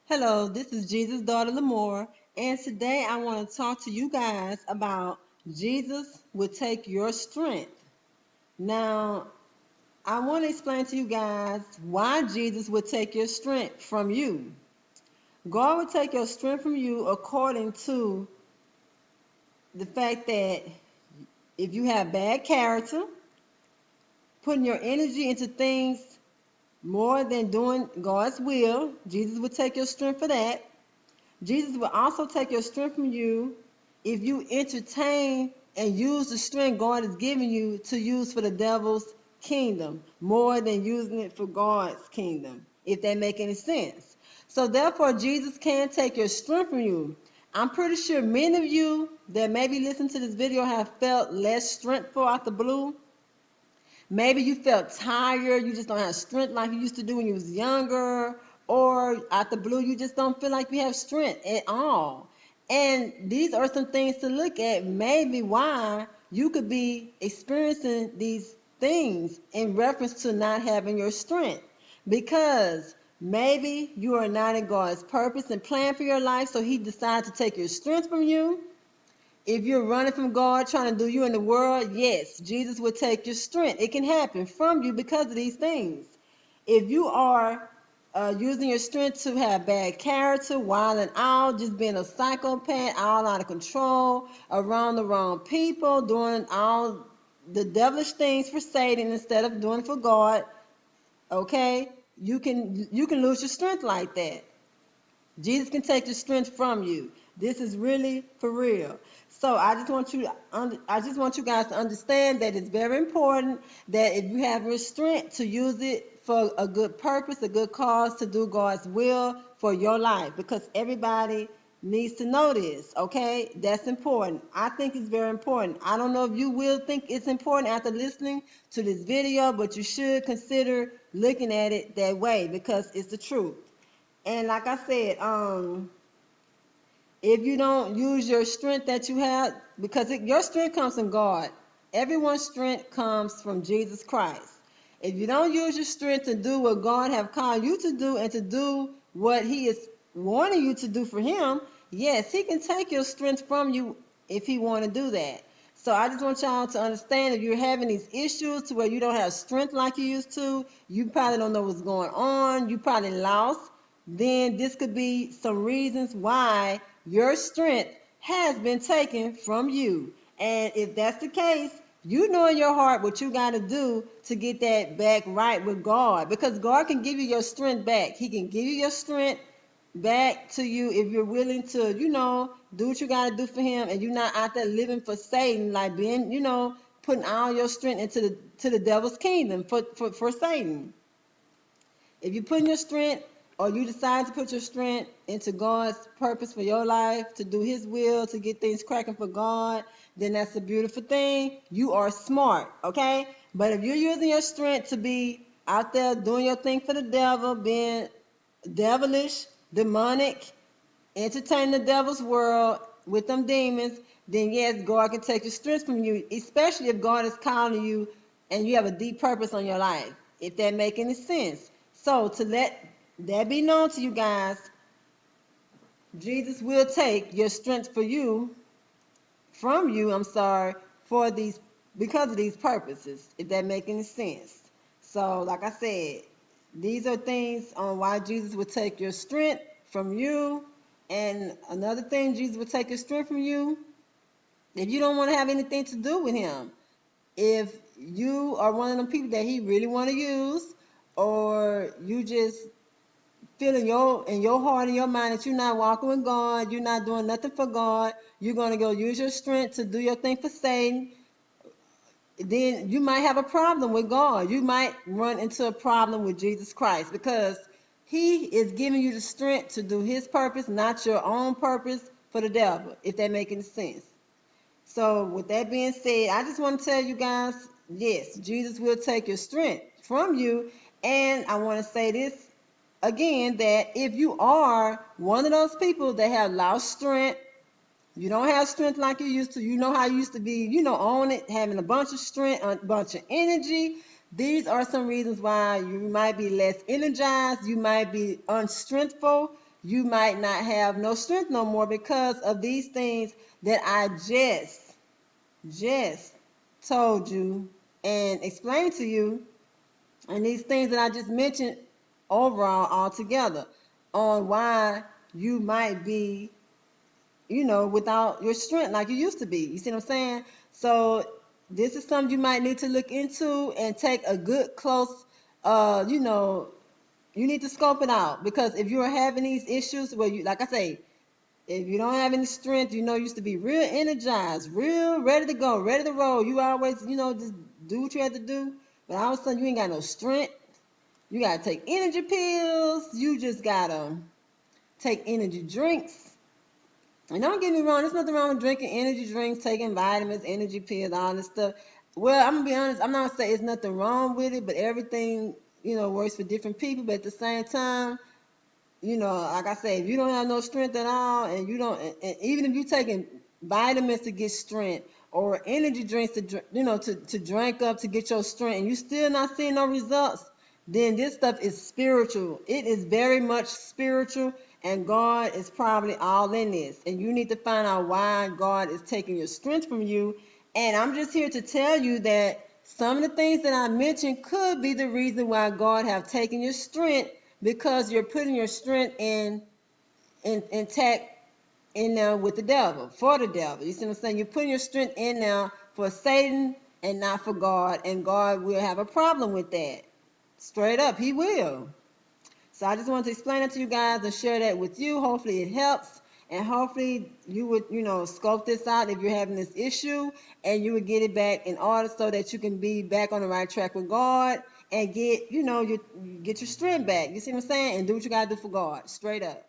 Hello, this is Jesus' daughter Lamor, and today I want to talk to you guys about Jesus will take your strength. Now, I want to explain to you guys why Jesus will take your strength from you. God will take your strength from you according to the fact that if you have bad character, putting your energy into things more than doing God's will, Jesus will take your strength for that. Jesus will also take your strength from you if you entertain and use the strength God has given you to use for the devil's kingdom more than using it for God's kingdom, if that make any sense. So therefore, Jesus can take your strength from you. I'm pretty sure many of you that maybe listen to this video have felt less strengthful out the blue. Maybe you felt tired, you just don't have strength like you used to do when you was younger, or out the blue, you just don't feel like you have strength at all. And these are some things to look at, maybe why you could be experiencing these things in reference to not having your strength. Because maybe you are not in God's purpose and plan for your life, so he decided to take your strength from you. If you're running from God, trying to do you in the world, yes, Jesus will take your strength. It can happen from you because of these things. If you are using your strength to have bad character, wilding out, just being a psychopath, all out of control, around the wrong people, doing all the devilish things for Satan instead of doing it for God, okay, you can lose your strength like that. Jesus can take your strength from you. This is really for real. So I just want you guys to understand that it's very important that if you have your strength to use it for a good purpose, a good cause, to do God's will for your life, because everybody needs to know this, okay? That's important. I think it's very important. I don't know if you will think it's important after listening to this video, but you should consider looking at it that way because it's the truth. And like I said, if you don't use your strength that you have, because your strength comes from God. Everyone's strength comes from Jesus Christ. If you don't use your strength to do what God have called you to do and to do what he is wanting you to do for him, yes, he can take your strength from you if he want to do that. So I just want y'all to understand, if you're having these issues to where you don't have strength like you used to, you probably don't know what's going on, you probably lost, then this could be some reasons why your strength has been taken from you. And if that's the case, you know in your heart what you got to do to get that back right with God. Because God can give you your strength back. He can give you your strength back to you if you're willing to, do what you got to do for him, and you're not out there living for Satan, like being, putting all your strength into the devil's kingdom for Satan. If you put your strength, or you decide to put your strength into God's purpose for your life, to do his will, to get things cracking for God, then that's a beautiful thing. You are smart, okay? But if you're using your strength to be out there doing your thing for the devil, being devilish, demonic, entertaining the devil's world with them demons, then yes, God can take your strength from you, especially if God is calling you and you have a deep purpose on your life, if that make any sense. So to let that be known to you guys, Jesus will take your strength from you, for these, because of these purposes, if that make any sense. So like I said, these are things on why Jesus will take your strength from you. And another thing, Jesus will take your strength from you if you don't want to have anything to do with him. If you are one of them people that he really want to use, or you just feel in your heart and your mind that you're not walking with God, you're not doing nothing for God, you're going to go use your strength to do your thing for Satan, then you might have a problem with God. You might run into a problem with Jesus Christ, because he is giving you the strength to do his purpose, not your own purpose for the devil, if that makes any sense. So with that being said, I just want to tell you guys, yes, Jesus will take your strength from you. And I want to say this again, that if you are one of those people that have lost strength, you don't have strength like you used to, you know how you used to be, on it, having a bunch of strength, a bunch of energy. These are some reasons why you might be less energized, you might be unstrengthful, you might not have no strength no more because of these things that I just told you and explained to you, and these things that I just mentioned overall altogether on why you might be, without your strength like you used to be. You see what I'm saying? So this is something you might need to look into and take a good close, you need to scope it out, because if you're having these issues where you, like I say, if you don't have any strength, you used to be real energized, real ready to go, ready to roll. You always, just do what you had to do. But all of a sudden, you ain't got no strength. You got to take energy pills. You just got to take energy drinks. And don't get me wrong, there's nothing wrong with drinking energy drinks, taking vitamins, energy pills, all this stuff. Well, I'm going to be honest, I'm not going to say there's nothing wrong with it, but everything, works for different people. But at the same time, like I say, if you don't have no strength at all, and you don't, and even if you're taking vitamins to get strength or energy drinks to drink up to get your strength, and you still not seeing no results, then this stuff is spiritual. It is very much spiritual, and God is probably all in this. And you need to find out why God is taking your strength from you. And I'm just here to tell you that some of the things that I mentioned could be the reason why God have taken your strength, because you're putting your strength in intact in now with the devil, for the devil. You see what I'm saying? You're putting your strength in now for Satan and not for God, and God will have a problem with that. Straight up, he will. So I just wanted to explain it to you guys and share that with you. Hopefully it helps, and hopefully you would, scope this out if you're having this issue, and you would get it back in order so that you can be back on the right track with God and get, get your strength back. You see what I'm saying? And do what you got to do for God. Straight up.